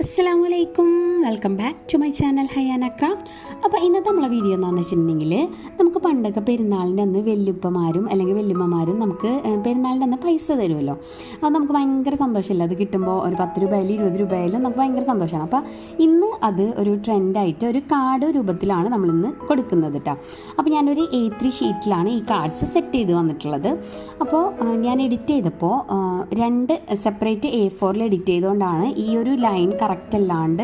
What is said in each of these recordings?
അസ്സലാമലൈക്കും, welcome back to my channel Hayana craft. അപ്പോൾ ഇന്നത്തെ നമ്മളെ വീഡിയോ എന്താണെന്ന് വെച്ചിട്ടുണ്ടെങ്കിൽ, നമുക്ക് പണ്ടൊക്കെ പെരുന്നാളിൻ്റെ അന്ന് വല്യുപ്പമാരും അല്ലെങ്കിൽ വല്യമ്മമാരും നമുക്ക് പെരുന്നാളിൻ്റെ അന്ന് പൈസ തരുമല്ലോ. അത് നമുക്ക് ഭയങ്കര സന്തോഷമല്ല. അത് കിട്ടുമ്പോൾ ഒരു 10 രൂപയിലും 20 രൂപയിലും നമുക്ക് ഭയങ്കര സന്തോഷമാണ്. അപ്പോൾ ഇന്ന് അത് ഒരു ട്രെൻഡായിട്ട് ഒരു കാർഡ് രൂപത്തിലാണ് നമ്മളിന്ന് കൊടുക്കുന്നത് കേട്ടോ. അപ്പോൾ ഞാനൊരു A3 ഷീറ്റിലാണ് ഈ കാർഡ്സ് സെറ്റ് ചെയ്ത് വന്നിട്ടുള്ളത്. അപ്പോൾ ഞാൻ എഡിറ്റ് ചെയ്തപ്പോൾ 2 സെപ്പറേറ്റ് A4 എഡിറ്റ് ചെയ്തുകൊണ്ടാണ് ഈ ഒരു ലൈൻ കറക്റ്റ് അല്ലാണ്ട്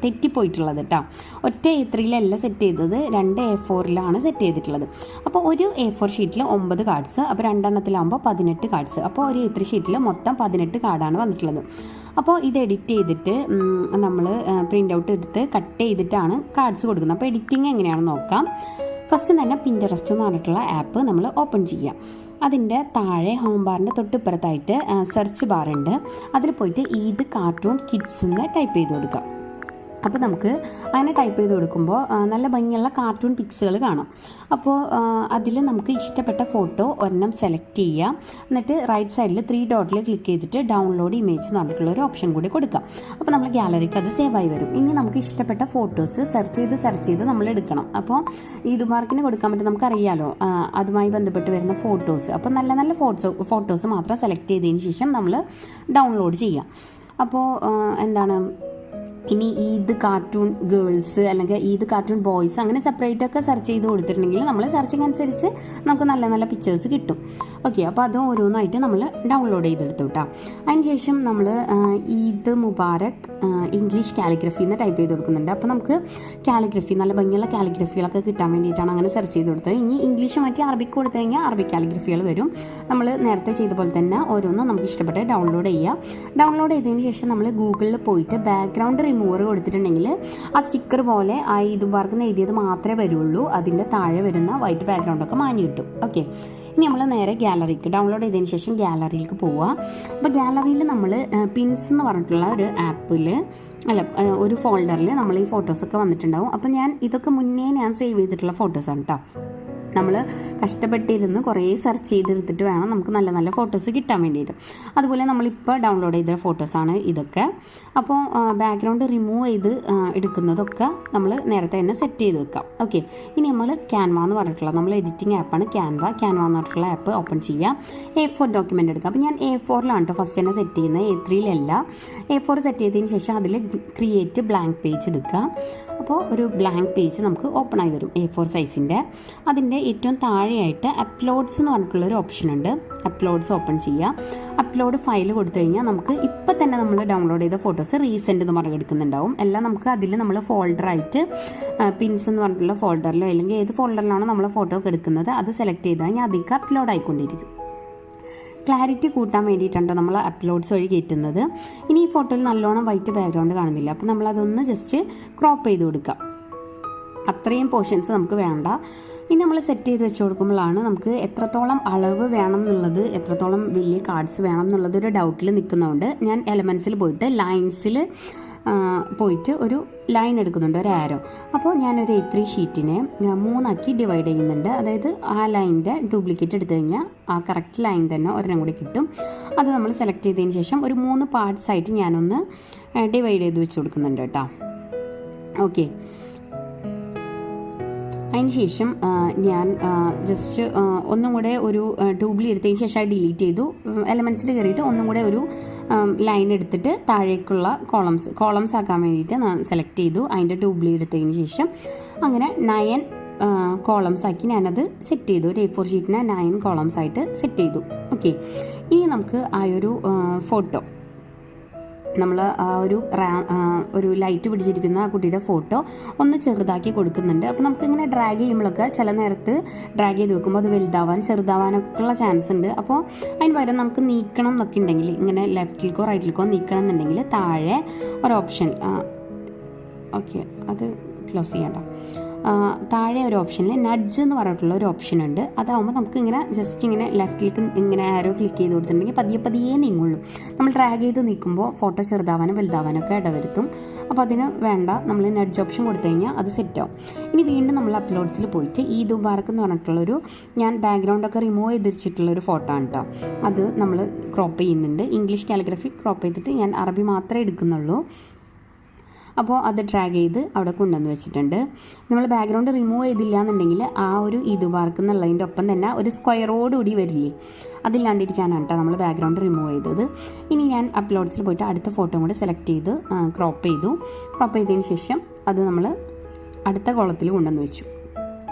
തെറ്റിപ്പോയിട്ടുള്ളത് കേട്ടോ. ഒറ്റ A3 സെറ്റ് ചെയ്തത്, 2 A4 സെറ്റ് ചെയ്തിട്ടുള്ളത്. അപ്പോൾ ഒരു A4 ഷീറ്റിൽ 9 കാർഡ്സ്, അപ്പോൾ 2 എണ്ണത്തിലാകുമ്പോൾ 18 കാർഡ്സ്. അപ്പോൾ ഒരു A3 ഷീറ്റിൽ മൊത്തം 18 കാർഡാണ് വന്നിട്ടുള്ളത്. അപ്പോൾ ഇത് എഡിറ്റ് ചെയ്തിട്ട് നമ്മൾ പ്രിൻ്റ് ഔട്ട് എടുത്ത് കട്ട് ചെയ്തിട്ടാണ് കാർഡ്സ് കൊടുക്കുന്നത്. അപ്പോൾ എഡിറ്റിംഗ് എങ്ങനെയാണെന്ന് നോക്കാം. ഫസ്റ്റ് തന്നെ പിൻട്രസ്റ്റ് എന്ന് പറഞ്ഞിട്ടുള്ള ആപ്പ് നമ്മൾ ഓപ്പൺ ചെയ്യാം. അതിൻ്റെ താഴെ ഹോം ബാറിൻ്റെ തൊട്ടിപ്പുറത്തായിട്ട് സെർച്ച് ബാറുണ്ട്. അതിൽ പോയിട്ട് ഈദ് കാർട്ടൂൺ കിഡ്സ് എന്ന് ടൈപ്പ് ചെയ്ത് കൊടുക്കാം. അപ്പോൾ നമുക്ക് അങ്ങനെ ടൈപ്പ് ചെയ്ത് കൊടുക്കുമ്പോൾ നല്ല ഭംഗിയുള്ള കാർട്ടൂൺ പിക്സുകൾ കാണാം. അപ്പോൾ അതിൽ നമുക്ക് ഇഷ്ടപ്പെട്ട ഫോട്ടോ ഒരെണ്ണം സെലക്ട് ചെയ്യാം. എന്നിട്ട് റൈറ്റ് സൈഡിൽ 3 ഡോട്ടിൽ ക്ലിക്ക് ചെയ്തിട്ട് ഡൗൺലോഡ് ഇമേജ് എന്ന് പറഞ്ഞിട്ടുള്ള ഒരു ഓപ്ഷൻ കൂടി കൊടുക്കാം. അപ്പോൾ നമ്മൾ ഗാലറിക്ക് അത് സേവ് ആയി വരും. ഇനി നമുക്ക് ഇഷ്ടപ്പെട്ട ഫോട്ടോസ് സെർച്ച് ചെയ്ത് നമ്മൾ എടുക്കണം. അപ്പോൾ ഈദ് മാർക്കിന് കൊടുക്കാൻ പറ്റും, നമുക്കറിയാലോ അതുമായി ബന്ധപ്പെട്ട് വരുന്ന ഫോട്ടോസ്. അപ്പോൾ നല്ല നല്ല ഫോട്ടോസ് മാത്രം സെലക്ട് ചെയ്തതിന് ശേഷം നമ്മൾ ഡൗൺലോഡ് ചെയ്യാം. അപ്പോൾ ഇനി ഈദ് കാർട്ടൂൺ ഗേൾസ് അല്ലെങ്കിൽ ഈദ് കാർട്ടൂൺ ബോയ്സ് അങ്ങനെ സെപ്പറേറ്റ് ഒക്കെ സെർച്ച് ചെയ്ത് കൊടുത്തിട്ടുണ്ടെങ്കിൽ നമ്മൾ സെർച്ചിങ് അനുസരിച്ച് നമുക്ക് നല്ല നല്ല പിക്ചേഴ്സ് കിട്ടും. ഓക്കെ, അപ്പോൾ അത് ഓരോന്നായിട്ട് നമ്മൾ ഡൗൺലോഡ് ചെയ്തെടുത്തു കേട്ടോ. അതിനുശേഷം നമ്മൾ ഈദ് മുബാരക് ഇംഗ്ലീഷ് കാലിഗ്രഫി എന്ന് ടൈപ്പ് ചെയ്ത് കൊടുക്കുന്നുണ്ട്. അപ്പോൾ നമുക്ക് കാലിഗ്രഫി നല്ല ഭംഗിയുള്ള കാലിഗ്രഫികളൊക്കെ കിട്ടാൻ വേണ്ടിയിട്ടാണ് അങ്ങനെ സെർച്ച് ചെയ്ത് കൊടുത്തത്. ഇനി ഇംഗ്ലീഷ് മാറ്റി അറബിക്ക് കൊടുത്തു കഴിഞ്ഞാൽ അറബിക് കാലിഗ്രഫികൾ വരും. നമ്മൾ നേരത്തെ ചെയ്ത പോലെ തന്നെ ഓരോന്നും നമുക്ക് ഇഷ്ടപ്പെട്ട് ഡൗൺലോഡ് ചെയ്യുക. ഡൗൺലോഡ് ചെയ്തതിന് ശേഷം നമ്മൾ ഗൂഗിളിൽ പോയിട്ട് ബാക്ക്ഗ്രൗണ്ട് റിമൂവർ കൊടുത്തിട്ടുണ്ടെങ്കിൽ ആ സ്റ്റിക്കർ പോലെ ആ ഈദ് മുബാറക്ക് എഴുതിയത് മാത്രമേ വരുള്ളൂ. അതിൻ്റെ താഴെ വരുന്ന വൈറ്റ് ബാക്ക്ഗ്രൗണ്ടൊക്കെ മാഞ്ഞു കിട്ടും. ഓക്കെ, ഇനി നമ്മൾ നേരെ ഗാലറിക്ക് ഡൗൺലോഡ് ചെയ്തതിന് ശേഷം ഗാലറിയിലേക്ക് പോവുക. അപ്പോൾ ഗാലറിയിൽ നമ്മൾ പിൻസ് എന്ന് പറഞ്ഞിട്ടുള്ള ഒരു ആപ്പിൽ ഒരു ഫോൾഡറിൽ നമ്മൾ ഈ ഫോട്ടോസൊക്കെ വന്നിട്ടുണ്ടാവും. അപ്പോൾ ഇതൊക്കെ മുന്നേ ഞാൻ സേവ് ചെയ്തിട്ടുള്ള ഫോട്ടോസാണ് കേട്ടോ. നമ്മൾ കഷ്ടപ്പെട്ടിരുന്ന് കുറേ സെർച്ച് ചെയ്തെടുത്തിട്ട് വേണം നമുക്ക് നല്ല നല്ല ഫോട്ടോസ് കിട്ടാൻ വേണ്ടിയിട്ട്. അതുപോലെ നമ്മളിപ്പോൾ ഡൗൺലോഡ് ചെയ്ത ഫോട്ടോസാണ് ഇതൊക്കെ. അപ്പോൾ ബാക്ക്ഗ്രൗണ്ട് റിമൂവ് ചെയ്ത് എടുക്കുന്നതൊക്കെ നമ്മൾ നേരത്തെ തന്നെ സെറ്റ് ചെയ്ത് വെക്കാം. ഓക്കെ, ഇനി നമ്മൾ ക്യാൻവ എന്ന് പറഞ്ഞിട്ടുള്ള നമ്മൾ എഡിറ്റിംഗ് ആപ്പാണ് ക്യാൻവ എന്ന് പറഞ്ഞിട്ടുള്ള ആപ്പ് ഓപ്പൺ ചെയ്യാം. A4 ഡോക്യുമെൻ്റ് എടുക്കാം. അപ്പോൾ ഞാൻ A4 കേട്ടോ ഫസ്റ്റ് തന്നെ സെറ്റ് ചെയ്യുന്നത്, A3 A4 സെറ്റ് ചെയ്തതിന് ശേഷം അതിൽ ക്രിയേറ്റ് ബ്ലാങ്ക് പേജ് എടുക്കുക. അപ്പോൾ ഒരു ബ്ലാങ്ക് പേജ് നമുക്ക് ഓപ്പൺ ആയി വരും A4 സൈസിൻ്റെ. അതിൻ്റെ ഏറ്റവും താഴെയായിട്ട് അപ്ലോഡ്സ് എന്ന് പറഞ്ഞിട്ടുള്ളൊരു ഓപ്ഷൻ ഉണ്ട്. അപ്ലോഡ്സ് ഓപ്പൺ ചെയ്യുക. അപ്ലോഡ് ഫയൽ കൊടുത്തു കഴിഞ്ഞാൽ നമുക്ക് ഇപ്പം തന്നെ നമ്മൾ ഡൗൺലോഡ് ചെയ്ത ഫോട്ടോസ് റീസെൻ്റ് എന്ന് പറഞ്ഞ് എടുക്കുന്നുണ്ടാവും. എല്ലാം നമുക്ക് അതിൽ നമ്മൾ ഫോൾഡറായിട്ട് പിൻസ് എന്ന് പറഞ്ഞിട്ടുള്ള ഫോൾഡറിലോ അല്ലെങ്കിൽ ഏത് ഫോൾഡറിലാണോ നമ്മൾ ഫോട്ടോ ഒക്കെ എടുക്കുന്നത് അത് സെലക്ട് ചെയ്ത് കഴിഞ്ഞാൽ അതിലേക്ക് അപ്ലോഡ് ആയിക്കൊണ്ടിരിക്കും. ക്ലാരിറ്റി കൂട്ടാൻ വേണ്ടിയിട്ടുണ്ടോ നമ്മൾ അപ്ലോഡ്സ് വഴി കയറ്റുന്നത്. ഇനി ഈ ഫോട്ടോയിൽ നല്ലോണം വൈറ്റ് ബാക്ക്ഗ്രൗണ്ട് കാണുന്നില്ല. അപ്പോൾ നമ്മളതൊന്ന് ജസ്റ്റ് ക്രോപ്പ് ചെയ്ത് കൊടുക്കാം. അത്രയും പോർഷൻസ് നമുക്ക് വേണ്ട. ഇനി നമ്മൾ സെറ്റ് ചെയ്ത് വെച്ച് കൊടുക്കുമ്പോഴാണ് നമുക്ക് എത്രത്തോളം അളവ് വേണം എന്നുള്ളത്, എത്രത്തോളം വലിയ കാർഡ്സ് വേണം എന്നുള്ളത് ഒരു ഡൗട്ടിൽ നിൽക്കുന്നതുകൊണ്ട് ഞാൻ എലമെൻസിൽ പോയിട്ട് ലൈൻസിൽ പോയിട്ട് ഒരു ലൈൻ എടുക്കുന്നുണ്ട്, ഒരു ആരോ. അപ്പോൾ ഞാനൊരു A3 ഷീറ്റിനെ 3 ഡിവൈഡ് ചെയ്യുന്നുണ്ട്. അതായത് ആ ലൈനിൻ്റെ ഡ്യൂപ്ലിക്കേറ്റ് എടുത്തു കഴിഞ്ഞാൽ ആ കറക്റ്റ് ലൈൻ തന്നെ ഒരെണ്ണം കൂടി കിട്ടും. അത് നമ്മൾ സെലക്ട് ചെയ്തതിന് ശേഷം ഒരു 3 പാർട്സായിട്ട് ഞാനൊന്ന് ഡിവൈഡ് ചെയ്ത് വെച്ച് കൊടുക്കുന്നുണ്ട് കേട്ടോ. ഓക്കെ, അതിന് ശേഷം ഞാൻ ജസ്റ്റ് ഒന്നും കൂടെ ഒരു ഡ്യൂപ്ലി എടുത്തതിന് ശേഷം ഡിലീറ്റ് ചെയ്തു. എലമെൻസിൽ കയറിയിട്ട് ഒന്നും കൂടെ ഒരു ലൈൻ എടുത്തിട്ട് താഴേക്കുള്ള കോളംസ് ആക്കാൻ വേണ്ടിയിട്ട് ഞാൻ സെലക്ട് ചെയ്തു. അതിൻ്റെ ഡ്യൂപ്ലി എടുത്തതിന് ശേഷം അങ്ങനെ 9 കോളംസ് ആക്കി ഞാനത് സെറ്റ് ചെയ്തു. ഒരു A4 ഷീറ്റിനെ 9 കോളംസ് ആയിട്ട് സെറ്റ് ചെയ്തു. ഓക്കെ, ഇനി നമുക്ക് ആ ഒരു ഫോട്ടോ നമ്മൾ ആ ഒരു ലൈറ്റ് പിടിച്ചിരിക്കുന്ന ആ കുട്ടിയുടെ ഫോട്ടോ ഒന്ന് ചെറുതാക്കി കൊടുക്കുന്നുണ്ട്. അപ്പോൾ നമുക്കിങ്ങനെ ഡ്രാഗ് ചെയ്യുമ്പോഴൊക്കെ ചില നേരത്ത് ഡ്രാഗ് ചെയ്ത് വെക്കുമ്പോൾ അത് വലുതാവാൻ ചെറുതാവാനൊക്കെയുള്ള ചാൻസ് ഉണ്ട്. അപ്പോൾ അതിന് പകരം നമുക്ക് നീക്കണം എന്നൊക്കെ ഉണ്ടെങ്കിൽ, ഇങ്ങനെ ലെഫ്റ്റിലേക്കോ റൈറ്റിലേക്കോ നീക്കണം എന്നുണ്ടെങ്കിൽ താഴെ ഒരു ഓപ്ഷൻ, ഓക്കെ അത് ക്ലോസ് ചെയ്യണ്ട, താഴെ ഒരു ഓപ്ഷനിൽ നഡ്ജ് എന്ന് പറഞ്ഞിട്ടുള്ള ഒരു ഓപ്ഷൻ ഉണ്ട്. അതാവുമ്പോൾ നമുക്ക് ഇങ്ങനെ ജസ്റ്റ് ഇങ്ങനെ ലെഫ്റ്റിലേക്ക് ഇങ്ങനെ ആരോ ക്ലിക്ക് ചെയ്ത് കൊടുത്തിട്ടുണ്ടെങ്കിൽ പതിയെ നീങ്ങുള്ളൂ. നമ്മൾ ഡ്രാഗ് ചെയ്ത് നീക്കുമ്പോൾ ഫോട്ടോ ചെറുതാവാനും വലുതാവാനൊക്കെ ഇടവരുത്തും. അപ്പോൾ അതിന് വേണ്ട, നമ്മൾ നഡ്ജ് ഓപ്ഷൻ കൊടുത്തു കഴിഞ്ഞാൽ അത് സെറ്റാവും. ഇനി വീണ്ടും നമ്മൾ അപ്ലോഡ്സിൽ പോയിട്ട് ഈദ് മുബാറക്ക് എന്ന് പറഞ്ഞിട്ടുള്ളൊരു ഞാൻ ബാക്ക്ഗ്രൗണ്ടൊക്കെ റിമൂവ് ചെയ്ത് വെച്ചിട്ടുള്ളൊരു ഫോട്ടോ ആണ് കേട്ടോ. അത് നമ്മൾ ക്രോപ്പ് ചെയ്യുന്നുണ്ട്. ഇംഗ്ലീഷ് കാലിഗ്രഫി ക്രോപ്പ് ചെയ്തിട്ട് ഞാൻ അറബി മാത്രമേ എടുക്കുന്നുള്ളൂ. അപ്പോൾ അത് ഡ്രാഗ് ചെയ്ത് അവിടെ കൊണ്ടുവന്ന് വെച്ചിട്ടുണ്ട്. നമ്മൾ ബാക്ക്ഗ്രൗണ്ട് റിമൂവ് ചെയ്തില്ല എന്നുണ്ടെങ്കിൽ ആ ഒരു ഇത് വർക്ക് എന്നുള്ളതിൻ്റെ ഒപ്പം തന്നെ ഒരു സ്ക്വയറോടുകൂടി വരില്ലേ, അതില്ലാണ്ടിരിക്കാനാണ് കേട്ടോ നമ്മൾ ബാക്ക്ഗ്രൗണ്ട് റിമൂവ് ചെയ്തത്. ഇനി ഞാൻ അപ്ലോഡ്സിൽ പോയിട്ട് അടുത്ത ഫോട്ടോ കൂടെ സെലക്ട് ചെയ്ത് ക്രോപ്പ് ചെയ്തതിന് ശേഷം അത് നമ്മൾ അടുത്ത കോളത്തിൽ കൊണ്ടുവന്ന് വെച്ചു.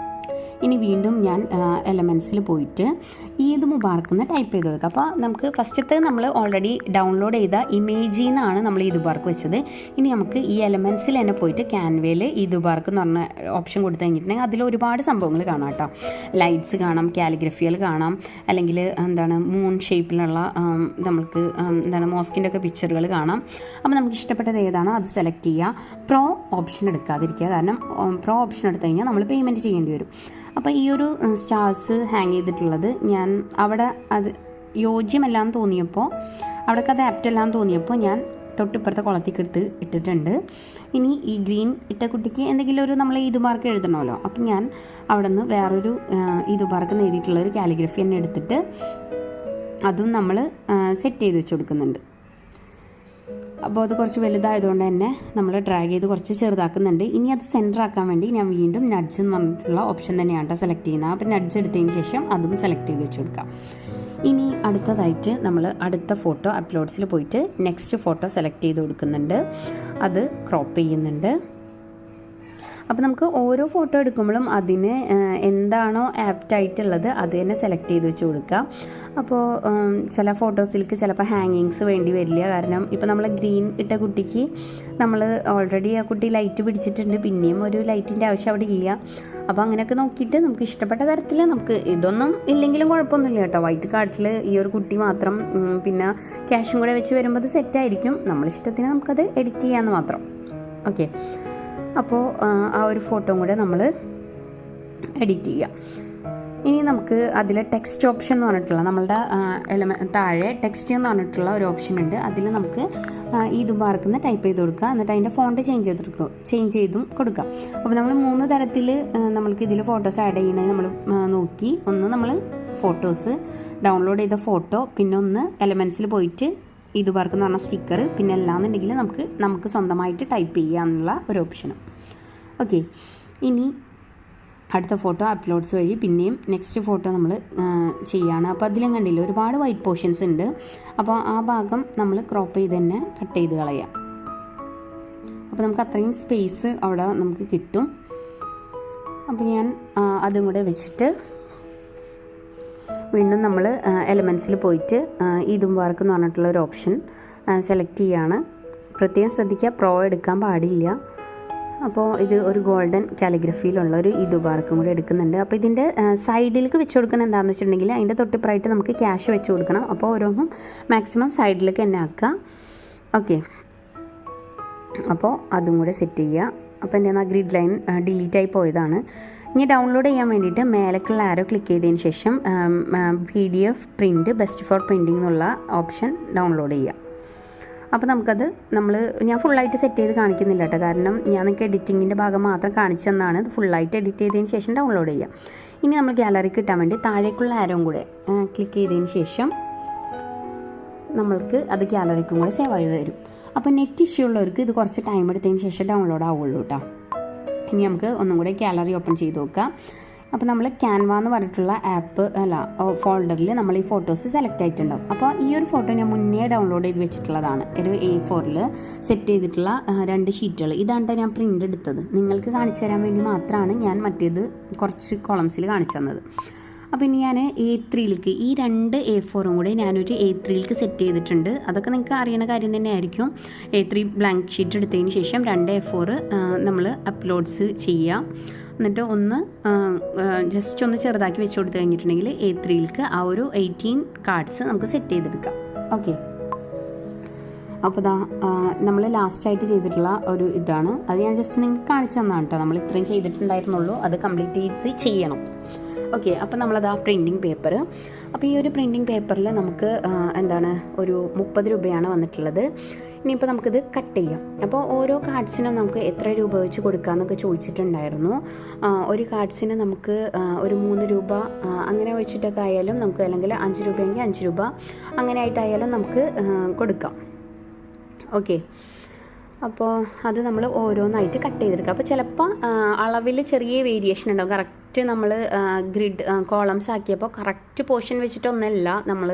ഇനി വീണ്ടും ഞാൻ എലമെൻറ്റ്സിൽ പോയിട്ട് ഈദ് മുബാറക്ക് എന്ന് ടൈപ്പ് ചെയ്ത് കൊടുക്കുക. അപ്പോൾ നമുക്ക് ഫസ്റ്റത്തെ നമ്മൾ ഓൾറെഡി ഡൗൺലോഡ് ചെയ്ത ഇമേജിൽ നിന്നാണ് നമ്മൾ ഈദ് മുബാറക്ക് വെച്ചത്. ഇനി നമുക്ക് ഈ എലമെൻറ്റ്സിൽ തന്നെ പോയിട്ട് ക്യാൻവയിൽ ഈദ് മുബാറക്ക് എന്ന് പറഞ്ഞ ഓപ്ഷൻ കൊടുത്തു കഴിഞ്ഞിട്ടുണ്ടെങ്കിൽ അതിൽ ഒരുപാട് സംഭവങ്ങൾ കാണാം കേട്ടോ. ലൈറ്റ്സ് കാണാം, കാലിഗ്രഫികൾ കാണാം, അല്ലെങ്കിൽ മൂൺ ഷേപ്പിലുള്ള നമുക്ക് മോസ്കിൻ്റെ ഒക്കെ പിക്ചറുകൾ കാണാം. അപ്പോൾ നമുക്ക് ഇഷ്ടപ്പെട്ടത് ഏതാണോ അത് സെലക്ട് ചെയ്യുക. പ്രോ ഓപ്ഷൻ എടുക്കാതിരിക്കുക, കാരണം പ്രോ ഓപ്ഷൻ എടുത്തു കഴിഞ്ഞാൽ നമ്മൾ പേയ്മെൻറ്റ് ചെയ്യേണ്ടി വരും. അപ്പോൾ ഈ ഒരു സ്റ്റാർസ് ഹാങ് ചെയ്തിട്ടുള്ളത് ഞാൻ അവിടെ അത് യോജ്യമല്ലാന്ന് തോന്നിയപ്പോൾ, അവിടേക്ക് അത് ആപ്റ്റല്ലാന്ന് തോന്നിയപ്പോൾ ഞാൻ തൊട്ടിപ്പുറത്തെ കുളത്തേക്ക് എടുത്ത് ഇട്ടിട്ടുണ്ട്. ഇനി ഈ ഗ്രീൻ ഇട്ട കുട്ടിക്ക് എന്തെങ്കിലും ഒരു നമ്മൾ ഈദ് മാർക്ക് എഴുതണമല്ലോ, അപ്പം ഞാൻ അവിടെ നിന്ന് വേറൊരു ഈദ് മാർക്ക് എഴുതിയിട്ടുള്ള ഒരു കാലിഗ്രഫി തന്നെ എടുത്തിട്ട് അതും നമ്മൾ സെറ്റ് ചെയ്ത് വെച്ച് കൊടുക്കുന്നുണ്ട്. അപ്പോൾ അത് കുറച്ച് വലുതായതുകൊണ്ട് തന്നെ നമ്മൾ ഡ്രാഗ് ചെയ്ത് കുറച്ച് ചെറുതാക്കുന്നുണ്ട്. ഇനി അത് സെൻറ്റർ ആക്കാൻ വേണ്ടി ഞാൻ വീണ്ടും നഡ്ജ് എന്ന് പറഞ്ഞിട്ടുള്ള ഓപ്ഷൻ തന്നെയാണ് സെലക്ട് ചെയ്യുന്നത്. അപ്പോൾ നഡ്ജ് എടുത്തതിന് ശേഷം അതും സെലക്ട് ചെയ്ത് വെച്ച് കൊടുക്കാം. ഇനി അടുത്തതായിട്ട് നമ്മൾ അടുത്ത ഫോട്ടോ അപ്ലോഡ്സിൽ പോയിട്ട് നെക്സ്റ്റ് ഫോട്ടോ സെലക്ട് ചെയ്ത് കൊടുക്കുന്നുണ്ട്, അത് ക്രോപ്പ് ചെയ്യുന്നുണ്ട്. അപ്പോൾ നമുക്ക് ഓരോ ഫോട്ടോ എടുക്കുമ്പോഴും അതിന് എന്താണോ ആപ്റ്റായിട്ടുള്ളത് അത് തന്നെ സെലക്ട് ചെയ്ത് വെച്ച് കൊടുക്കുക. അപ്പോൾ ചില ഫോട്ടോസിലേക്ക് ചിലപ്പോൾ ഹാങ്ങിങ്സ് വേണ്ടി വരില്ല, കാരണം ഇപ്പോൾ നമ്മൾ ഗ്രീൻ ഇട്ട കുട്ടിക്ക് നമ്മൾ ഓൾറെഡി ആ കുട്ടി ലൈറ്റ് പിടിച്ചിട്ടുണ്ട്, പിന്നെയും ഒരു ലൈറ്റിൻ്റെ ആവശ്യം അവിടെ ഇല്ല. അപ്പോൾ അങ്ങനെയൊക്കെ നോക്കിയിട്ട് നമുക്ക് ഇഷ്ടപ്പെട്ട തരത്തിൽ, നമുക്ക് ഇതൊന്നും ഇല്ലെങ്കിലും കുഴപ്പമൊന്നുമില്ല കേട്ടോ. വൈറ്റ് കാർഡിൽ ഈ ഒരു കുട്ടി മാത്രം പിന്നെ ക്യാഷും കൂടെ വെച്ച് വരുമ്പോൾ അത് സെറ്റായിരിക്കും. നമ്മളിഷ്ടത്തിന് നമുക്കത് എഡിറ്റ് ചെയ്യാമെന്ന് മാത്രം. ഓക്കെ, അപ്പോൾ ആ ഒരു ഫോട്ടോ കൂടെ നമ്മൾ എഡിറ്റ് ചെയ്യാം. ഇനി നമുക്ക് അതിൽ ടെക്സ്റ്റ് ഓപ്ഷൻ എന്ന് പറഞ്ഞിട്ടുള്ള നമ്മളുടെ താഴെ ടെക്സ്റ്റ് എന്ന് പറഞ്ഞിട്ടുള്ള ഒരു ഓപ്ഷൻ ഉണ്ട്. അതിൽ നമുക്ക് ഈദ് മുബാറക്ക് ടൈപ്പ് ചെയ്ത് കൊടുക്കുക, എന്നിട്ട് അതിൻ്റെ ഫോണ്ട് ചേഞ്ച് ചെയ്തും കൊടുക്കുക. അപ്പോൾ നമ്മൾ 3 തരത്തിൽ നമ്മൾക്ക് ഇതിൽ ഫോട്ടോസ് ആഡ് ചെയ്യണത് നമ്മൾ നോക്കി. ഒന്ന് നമ്മൾ ഫോട്ടോസ് ഡൗൺലോഡ് ചെയ്ത ഫോട്ടോ, പിന്നെ ഒന്ന് എലമെൻറ്റ്സിൽ പോയിട്ട് ഈദ് മുബാറക്ക് എന്ന് പറഞ്ഞ സ്റ്റിക്കർ, പിന്നെ അല്ലാന്നുണ്ടെങ്കിൽ നമുക്ക് സ്വന്തമായിട്ട് ടൈപ്പ് ചെയ്യാനുള്ള ഒരു ഓപ്ഷനും. ഓക്കെ, ഇനി അടുത്ത ഫോട്ടോ അപ്ലോഡ്സ് വഴി പിന്നെയും നെക്സ്റ്റ് ഫോട്ടോ നമ്മൾ ചെയ്യുകയാണ്. അപ്പോൾ അതിലും കണ്ടില്ല ഒരുപാട് വൈറ്റ് പോർഷൻസ് ഉണ്ട്. അപ്പോൾ ആ ഭാഗം നമ്മൾ ക്രോപ്പ് ചെയ്ത് തന്നെ കട്ട് ചെയ്ത് കളയാം. അപ്പോൾ നമുക്ക് അത്രയും സ്പേസ് അവിടെ നമുക്ക് കിട്ടും. അപ്പോൾ ഞാൻ അതും കൂടെ വെച്ചിട്ട് വീണ്ടും നമ്മൾ എലമെൻറ്റ്സിൽ പോയിട്ട് ഈദ് മുബാറക്ക് എന്ന് പറഞ്ഞിട്ടുള്ള ഒരു ഓപ്ഷൻ സെലക്ട് ചെയ്യുകയാണ്. പ്രത്യേകം ശ്രദ്ധിക്കുക, പ്രോ എടുക്കാൻ പാടില്ല. അപ്പോൾ ഇത് ഒരു ഗോൾഡൻ കാലിഗ്രഫിയിലുള്ള ഒരു ഈദ് മുബാറക്കും കൂടി എടുക്കുന്നുണ്ട്. അപ്പോൾ ഇതിൻ്റെ സൈഡിലേക്ക് വെച്ച് കൊടുക്കണം. എന്താണെന്ന് വെച്ചിട്ടുണ്ടെങ്കിൽ അതിൻ്റെ തൊട്ടിപ്പുറമായിട്ട് നമുക്ക് ക്യാഷ് വെച്ച് കൊടുക്കണം. അപ്പോൾ ഓരോന്നും മാക്സിമം സൈഡിലേക്ക് തന്നെ ആക്കുക. ഓക്കെ, അപ്പോൾ അതും കൂടെ സെറ്റ് ചെയ്യുക. അപ്പോൾ എൻ്റെ ഗ്രിഡ് ലൈൻ ഡിലീറ്റായി പോയതാണ്. ഇനി ഡൗൺലോഡ് ചെയ്യാൻ വേണ്ടിയിട്ട് മേലേക്കുള്ള ആരോ ക്ലിക്ക് ചെയ്തതിന് ശേഷം PDF print best for printing എന്നുള്ള ഓപ്ഷൻ ഡൗൺലോഡ് ചെയ്യുക. അപ്പോൾ നമുക്കത് ഞാൻ ഫുള്ളായിട്ട് സെറ്റ് ചെയ്ത് കാണിക്കുന്നില്ല കേട്ടോ, കാരണം ഞാൻ നിങ്ങൾക്ക് എഡിറ്റിങ്ങിൻ്റെ ഭാഗം മാത്രം കാണിച്ചു തന്നാണ്. ഇത് ഫുള്ളായിട്ട് എഡിറ്റ് ചെയ്തതിന് ശേഷം ഡൗൺലോഡ് ചെയ്യാം. ഇനി നമ്മൾ ഗാലറിക്ക് കിട്ടാൻ വേണ്ടി താഴേക്കുള്ള ആരോയും കൂടെ ക്ലിക്ക് ചെയ്തതിന് ശേഷം നമ്മൾക്ക് അത് ഗാലറിക്കും കൂടെ സേവ് ആയി വരും. അപ്പോൾ നെറ്റ് ഇഷ്യൂ ഉള്ളവർക്ക് ഇത് കുറച്ച് ടൈം എടുത്തതിന് ശേഷം ഡൗൺലോഡ് ആവുള്ളൂ കേട്ടോ. ഇനി നമുക്ക് ഒന്നും കൂടെ ഗാലറി ഓപ്പൺ ചെയ്ത് നോക്കാം. അപ്പോൾ നമ്മൾ ക്യാൻവ എന്ന് പറഞ്ഞിട്ടുള്ള ഫോൾഡറിൽ നമ്മൾ ഈ ഫോട്ടോസ് സെലക്ട് ആയിട്ടുണ്ടാവും. അപ്പോൾ ഈ ഒരു ഫോട്ടോ ഞാൻ മുന്നേ ഡൗൺലോഡ് ചെയ്ത് വെച്ചിട്ടുള്ളതാണ്. ഒരു A4 സെറ്റ് ചെയ്തിട്ടുള്ള 2 ഷീറ്റുകൾ. ഇതാണ് ഞാൻ പ്രിൻ്റ് എടുത്തത്. നിങ്ങൾക്ക് കാണിച്ചു തരാൻ വേണ്ടി മാത്രമാണ് ഞാൻ മറ്റേത് കുറച്ച് കോളംസിൽ കാണിച്ചു തന്നത്. അപ്പോൾ ഇനി ഞാൻ A3ലേക്ക് ഈ 2 A4 കൂടെ ഞാനൊരു A3ലേക്ക് സെറ്റ് ചെയ്തിട്ടുണ്ട്. അതൊക്കെ നിങ്ങൾക്ക് അറിയുന്ന കാര്യം തന്നെ ആയിരിക്കും. A3 ബ്ലാങ്ക് ഷീറ്റ് എടുത്തതിന് ശേഷം 2 A4 നമ്മൾ അപ്ലോഡ്സ് ചെയ്യാം. എന്നിട്ട് ഒന്ന് ജസ്റ്റ് ഒന്ന് ചെറുതാക്കി വെച്ച് കൊടുത്തു കഴിഞ്ഞിട്ടുണ്ടെങ്കിൽ A3ലേക്ക് ആ ഒരു 18 കാർഡ്സ് നമുക്ക് സെറ്റ് ചെയ്തെടുക്കാം. ഓക്കെ, അപ്പോൾ നമ്മൾ ലാസ്റ്റായിട്ട് ചെയ്തിട്ടുള്ള ഒരു ഇതാണ്. അത് ഞാൻ ജസ്റ്റ് നിങ്ങൾക്ക് കാണിച്ചു തന്നാണ് കേട്ടോ. നമ്മൾ ഇത്രയും ചെയ്തിട്ടുണ്ടായിരുന്നുള്ളൂ, അത് കംപ്ലീറ്റ് ചെയ്ത് ചെയ്യണം. ഓക്കെ, അപ്പോൾ നമ്മളത് ആ പ്രിൻറ്റിങ് പേപ്പർ. അപ്പോൾ ഈ ഒരു പ്രിൻറ്റിങ് പേപ്പറിൽ നമുക്ക് ഒരു 30 രൂപയാണ് വന്നിട്ടുള്ളത്. ഇനിയിപ്പോൾ നമുക്കിത് കട്ട് ചെയ്യാം. അപ്പോൾ ഓരോ കാർഡ്സിനും നമുക്ക് എത്ര രൂപ വെച്ച് കൊടുക്കാമെന്നൊക്കെ ചോദിച്ചിട്ടുണ്ടായിരുന്നു. ഒരു കാർഡ്സിന് നമുക്ക് ഒരു 3 രൂപ അങ്ങനെ വെച്ചിട്ടൊക്കെ ആയാലും നമുക്ക്, അല്ലെങ്കിൽ 5 രൂപയെങ്കിൽ 5 രൂപ അങ്ങനെ ആയിട്ടായാലും നമുക്ക് കൊടുക്കാം. ഓക്കെ, അപ്പോൾ അത് നമ്മൾ ഓരോന്നായിട്ട് കട്ട് ചെയ്തെടുക്കുക. അപ്പോൾ ചിലപ്പോൾ അളവിൽ ചെറിയ വേരിയേഷൻ ഉണ്ടാവും. കറക്റ്റ് നമ്മൾ ഗ്രിഡ് കോളംസ് ആക്കിയപ്പോൾ കറക്റ്റ് പോർഷൻ വെച്ചിട്ടൊന്നല്ല നമ്മൾ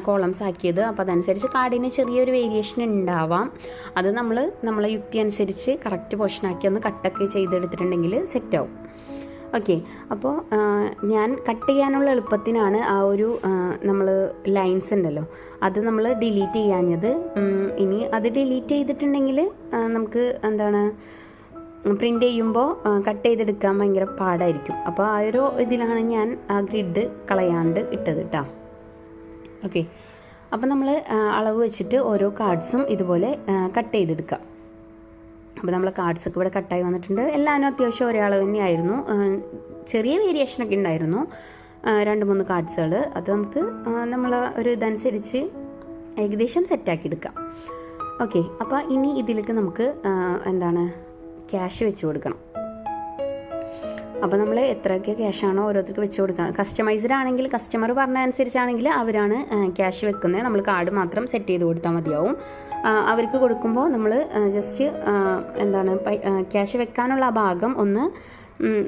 കോളംസ് ആക്കിയത്. അപ്പോൾ അതനുസരിച്ച് കാർഡിന് ചെറിയൊരു വേരിയേഷൻ ഉണ്ടാവാം. അത് നമ്മളെ യുക്തി അനുസരിച്ച് കറക്റ്റ് പോർഷൻ ആക്കി ഒന്ന് കട്ടൊക്കെ ചെയ്തെടുത്തിട്ടുണ്ടെങ്കിൽ സെറ്റാവും. ഓക്കെ, അപ്പോൾ ഞാൻ കട്ട് ചെയ്യാനുള്ള എളുപ്പത്തിനാണ് ആ ഒരു നമ്മൾ ലൈൻസ് ഉണ്ടല്ലോ അത് നമ്മൾ ഡിലീറ്റ് ചെയ്യാഞ്ഞത്. ഇനി അത് ഡിലീറ്റ് ചെയ്തിട്ടുണ്ടെങ്കിൽ നമുക്ക് എന്താണ് പ്രിൻ്റ് ചെയ്യുമ്പോൾ കട്ട് ചെയ്തെടുക്കാൻ ഭയങ്കര പാടായിരിക്കും. അപ്പോൾ ആ ഒരു ഇതിലാണ് ഞാൻ ആ ഗ്രിഡ് കളയാണ്ട് ഇട്ടത് കേട്ടോ. ഓക്കെ, അപ്പോൾ നമ്മൾ അളവ് വെച്ചിട്ട് ഓരോ കാർഡ്സും ഇതുപോലെ കട്ട് ചെയ്തെടുക്കാം. അപ്പോൾ നമ്മൾ കാർഡ്സൊക്കെ ഇവിടെ കട്ടായി വന്നിട്ടുണ്ട്. എല്ലാവരും അത്യാവശ്യം ഒരേ അളവ് തന്നെയായിരുന്നു. ചെറിയ വേരിയേഷനൊക്കെ ഉണ്ടായിരുന്നു 2-3 കാർഡ്സുകൾ. അത് നമുക്ക് നമ്മൾ ഒരു ഇതനുസരിച്ച് ഏകദേശം സെറ്റാക്കി എടുക്കാം. ഓക്കെ, അപ്പോൾ ഇനി ഇതിലേക്ക് നമുക്ക് എന്താണ് ക്യാഷ് വെച്ച് കൊടുക്കണം. അപ്പോൾ നമ്മൾ എത്രയൊക്കെ ക്യാഷാണോ ഓരോരുത്തർക്ക് വെച്ച് കൊടുക്കണം. കസ്റ്റമൈസ്ഡ് ആണെങ്കിൽ കസ്റ്റമർ പറഞ്ഞ അനുസരിച്ചാണെങ്കിൽ അവരാണ് ക്യാഷ് വെക്കുന്നത്. നമ്മൾ കാർഡ് മാത്രം സെറ്റ് ചെയ്ത് കൊടുത്താൽ മതിയാവും. അവർക്ക് കൊടുക്കുമ്പോൾ നമ്മൾ ജസ്റ്റ് എന്താണ് ക്യാഷ് വെക്കാനുള്ള ആ ഭാഗം ഒന്ന്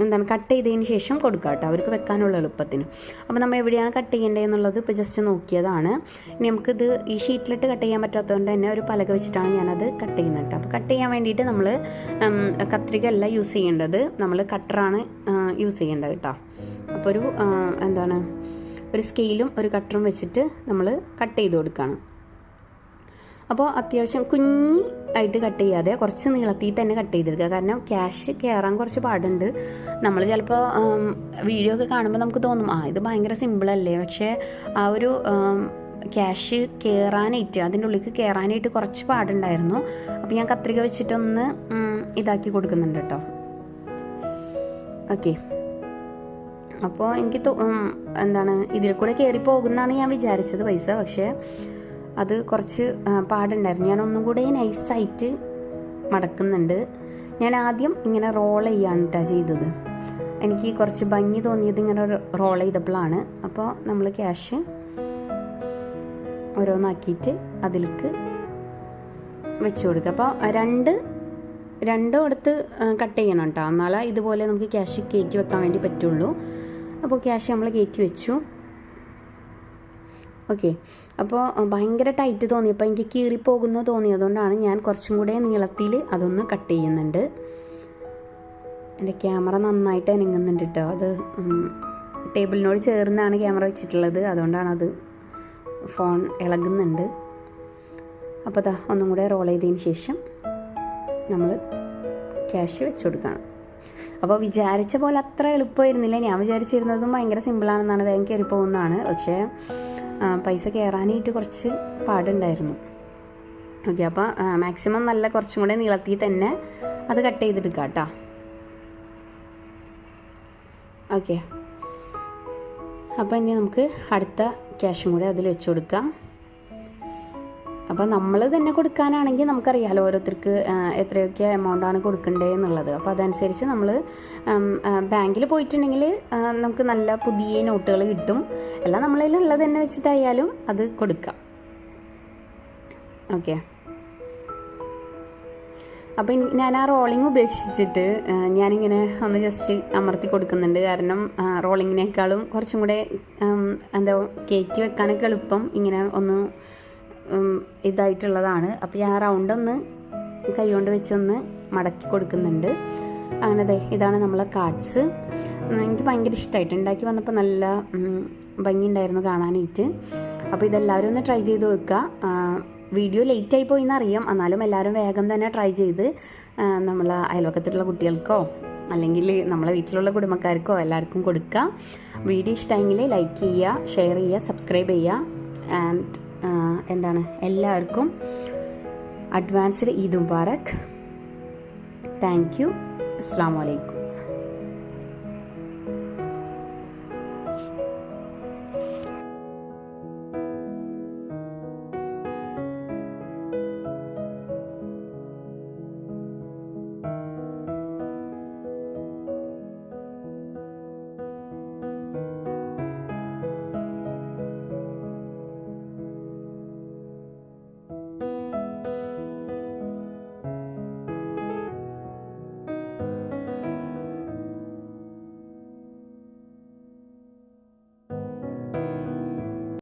എന്താണ് കട്ട് ചെയ്തതിന് ശേഷം കൊടുക്കുക കേട്ടോ, അവർക്ക് വെക്കാനുള്ള എളുപ്പത്തിന്. അപ്പോൾ നമ്മൾ എവിടെയാണ് കട്ട് ചെയ്യേണ്ടത് എന്നുള്ളത് ഇപ്പോൾ ജസ്റ്റ് നോക്കിയതാണ്. ഇനി നമുക്കിത് ഈ ഷീറ്റിലിട്ട് കട്ട് ചെയ്യാൻ പറ്റാത്തതുകൊണ്ട് തന്നെ ഒരു പലക വെച്ചിട്ടാണ് ഞാനത് കട്ട് ചെയ്യുന്നത് കേട്ടോ. അപ്പോൾ കട്ട് ചെയ്യാൻ വേണ്ടിയിട്ട് നമ്മൾ കത്രിക അല്ല യൂസ് ചെയ്യേണ്ടത്, നമ്മൾ കട്ടറാണ് യൂസ് ചെയ്യേണ്ടത് കേട്ടോ. അപ്പോൾ എന്താണ് ഒരു സ്കെയിലും ഒരു കട്ടറും വെച്ചിട്ട് നമ്മൾ കട്ട് ചെയ്ത് കൊടുക്കുകയാണ്. അപ്പോൾ അത്യാവശ്യം കുഞ്ഞായിട്ട് കട്ട് ചെയ്യാതെ കുറച്ച് നീളത്തിൽ തന്നെ കട്ട് ചെയ്തെടുക്കുക. കാരണം ക്യാഷ് കയറാൻ കുറച്ച് പാടുണ്ട്. നമ്മൾ ചിലപ്പോൾ വീഡിയോ ഒക്കെ കാണുമ്പോൾ നമുക്ക് തോന്നും ഇത് ഭയങ്കര സിമ്പിളല്ലേ, പക്ഷേ ആ ഒരു ക്യാഷ് കയറാനായിട്ട് അതിൻ്റെ ഉള്ളിലേക്ക് കയറാനായിട്ട് കുറച്ച് പാടുണ്ടായിരുന്നു. അപ്പോൾ ഞാൻ കത്രിക വെച്ചിട്ടൊന്ന് ഇതാക്കി കൊടുക്കുന്നുണ്ട് കേട്ടോ. ഓക്കെ, അപ്പോൾ എനിക്ക് എന്താണ് ഇതിൽ കൂടെ കയറി പോകുന്നതാണ് ഞാൻ വിചാരിച്ചത് പൈസ, പക്ഷേ അത് കുറച്ച് പാടുണ്ടായിരുന്നു. ഞാൻ ഒന്നും കൂടെ നൈസായിട്ട് മടക്കുന്നുണ്ട്. ഞാൻ ആദ്യം ഇങ്ങനെ റോൾ ചെയ്യാണ് കേട്ടോ ചെയ്തത്. എനിക്ക് കുറച്ച് ഭംഗി തോന്നിയത് ഇങ്ങനെ റോൾ ചെയ്തപ്പോഴാണ്. അപ്പോൾ നമ്മൾ ക്യാഷ് ഓരോന്നാക്കിയിട്ട് അതിലേക്ക് വെച്ച് കൊടുക്കുക. അപ്പോൾ രണ്ടും എടുത്ത് കട്ട് ചെയ്യണം കേട്ടോ, എന്നാലേ ഇതുപോലെ നമുക്ക് ക്യാഷ് കയറ്റി വെക്കാൻ വേണ്ടി പറ്റുള്ളൂ. അപ്പോൾ ക്യാഷ് നമ്മൾ കയറ്റി വെച്ചു. ഓക്കെ, അപ്പോൾ ഭയങ്കര ടൈറ്റ് തോന്നിയപ്പോൾ എനിക്ക് കീറിപ്പോകുന്നു തോന്നിയതുകൊണ്ടാണ് ഞാൻ കുറച്ചും കൂടെ നീളത്തിൽ അതൊന്ന് കട്ട് ചെയ്യുന്നുണ്ട്. എൻ്റെ ക്യാമറ നന്നായിട്ട് അനങ്ങുന്നുണ്ട് കേട്ടോ. അത് ടേബിളിനോട് ചേർന്നാണ് ക്യാമറ വെച്ചിട്ടുള്ളത്, അതുകൊണ്ടാണ് അത് ഫോൺ ഇളകുന്നുണ്ട്. അപ്പോൾ അതാ ഒന്നും കൂടെ റോൾ ചെയ്തതിന് ശേഷം നമ്മൾ ക്യാഷ് വെച്ച് കൊടുക്കണം. അപ്പോൾ വിചാരിച്ച പോലെ അത്ര എളുപ്പമായിരുന്നില്ല. ഞാൻ വിചാരിച്ചിരുന്നതും ഭയങ്കര സിമ്പിളാണെന്നാണ്, വേഗം കയറി പോകുന്നതാണ്. പക്ഷേ പൈസ കയറാനായിട്ട് കുറച്ച് പാടുണ്ടായിരുന്നു. ഓക്കെ, അപ്പോൾ മാക്സിമം നല്ല കുറച്ചും കൂടെ നീളത്തിൽ തന്നെ അത് കട്ട് ചെയ്തെടുക്കാം കേട്ടോ. ഓക്കെ, അപ്പോൾ ഇനി നമുക്ക് അടുത്ത ക്യാഷും കൂടെ അതിൽ വെച്ച് കൊടുക്കാം. അപ്പോൾ നമ്മൾ തന്നെ കൊടുക്കാനാണെങ്കിൽ നമുക്കറിയാമല്ലോ ഓരോരുത്തർക്ക് എത്രയൊക്കെ എമൗണ്ടാണ് കൊടുക്കേണ്ടത് എന്നുള്ളത്. അപ്പോൾ അതനുസരിച്ച് നമ്മൾ ബാങ്കിൽ പോയിട്ടുണ്ടെങ്കിൽ നമുക്ക് നല്ല പുതിയ നോട്ടുകൾ കിട്ടും. എല്ലാം നമ്മളതിലുള്ളത് തന്നെ വെച്ചിട്ടായാലും അത് കൊടുക്കാം. ഓക്കെ, അപ്പോൾ ഞാൻ ആ റോളിങ് ഉപേക്ഷിച്ചിട്ട് ഞാനിങ്ങനെ ഒന്ന് ജസ്റ്റ് അമർത്തി കൊടുക്കുന്നുണ്ട്. കാരണം റോളിങ്ങിനേക്കാളും കുറച്ചും കൂടെ എന്താ കയറ്റി വെക്കാനൊക്കെ എളുപ്പം ഇങ്ങനെ ഒന്ന് ഇതായിട്ടുള്ളതാണ്. അപ്പോൾ ഞാൻ റൗണ്ടൊന്ന് കൈ കൊണ്ട് വെച്ചൊന്ന് മടക്കി കൊടുക്കുന്നുണ്ട്. അങ്ങനെ ഇതാണ് നമ്മളെ കാർഡ്സ്. എനിക്ക് ഭയങ്കര ഇഷ്ടമായിട്ട് ഉണ്ടാക്കി വന്നപ്പോൾ നല്ല ഭംഗിയുണ്ടായിരുന്നു കാണാനായിട്ട്. അപ്പോൾ ഇതെല്ലാവരും ഒന്ന് ട്രൈ ചെയ്ത് നോക്കുക. വീഡിയോ ലേറ്റായി പോയി എന്നറിയാം, എന്നാലും എല്ലാവരും വേഗം തന്നെ ട്രൈ ചെയ്ത് നമ്മളെ അയൽവക്കത്തുള്ള കുട്ടികൾക്കോ അല്ലെങ്കിൽ നമ്മളെ വീട്ടിലുള്ള കുടുംബക്കാർക്കോ എല്ലാവർക്കും കൊടുക്കുക. വീഡിയോ ഇഷ്ടമെങ്കിൽ ലൈക്ക് ചെയ്യുക, ഷെയർ ചെയ്യുക, സബ്സ്ക്രൈബ് ചെയ്യുക. ആൻഡ് എന്താണ് എല്ലാവർക്കും advanced Eid Mubarak. Thank you. അസ്സലാമു അലൈക്കും.